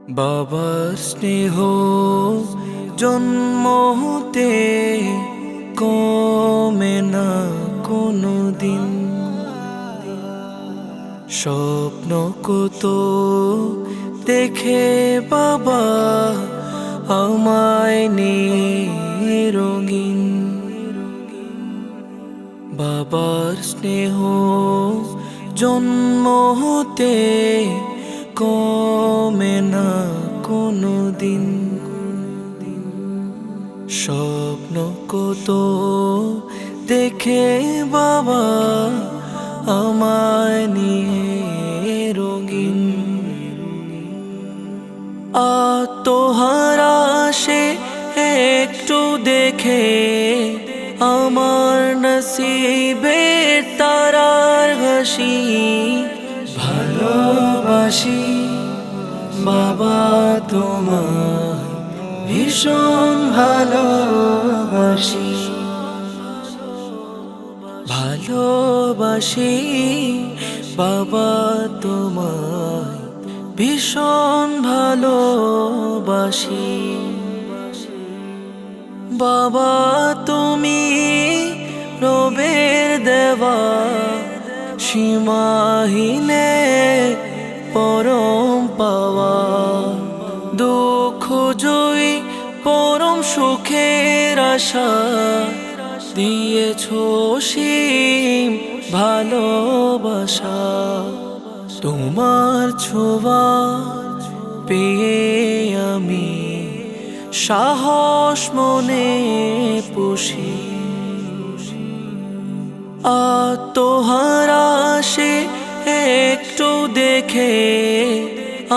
বাবার স্নেহ জন্ম হতে কমে না কোনো দিন। স্বপ্ন কত দেখে বাবা আমায় নিয়ে রঙিন। বাবার স্নেহ জন্ম হতে কমে না কোনো দিন। স্বপ্ন কত দেখে বাবা আমায় নিয়ে রঙিন। আত্মহারা সে একটু দেখে আমার নসিবের তারার হাসি। ভালোবাসি বাবা তোমায় ভীষণ ভালোবাসি। ভালোবাসি বাবা তোমায় ভীষণ ভালোবাসি। বাবা তুমি রবের দেওয়া সীমাহীনে পরম পাওয়া। দুঃখ জয়ী পরম সুখের আশা দিয়েছো সীম ভালোবাসা। তোমার ছোঁয়া পেয়ে আমি সাহস মনে পুষি। আত্মহারা সে একটু দেখে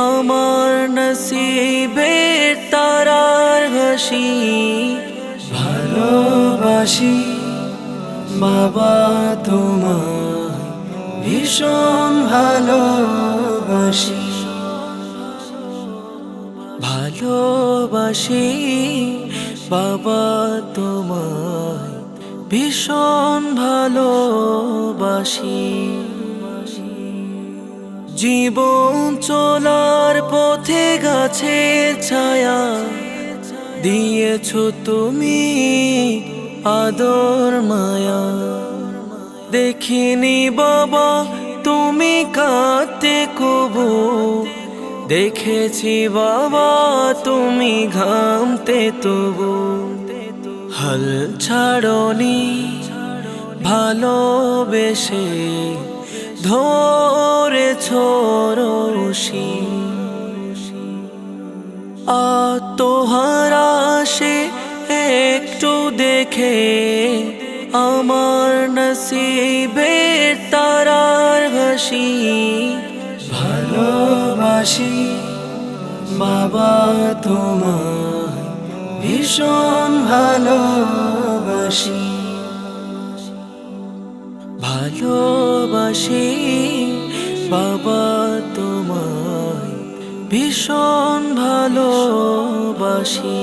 আমার নসিবের তারার হাসি। ভালোবাসি বাবা তোমায় ভীষণ ভালোবাসি। ভালোবাসি বাবা তোমায় ভীষণ ভালোবাসি। জীবন চলার পথে গাছের ছায়া দিয়েছো তুমি আদর মায়া। দেখিনি বাবা তুমি কাঁদতে কবু, দেখেছি বাবা তুমি ঘামতে তবু। হাল ছাড়নি ভালোবেসে ধরেছো রশি। আত্মহারা সে একটু দেখে আমার নসিবের তারার হাসি। ভালোবাসি বাবা তোমায় ভীষণ ভালোবাসি। ভালোবাসি বাবা তোমায় ভীষণ ভালোবাসি।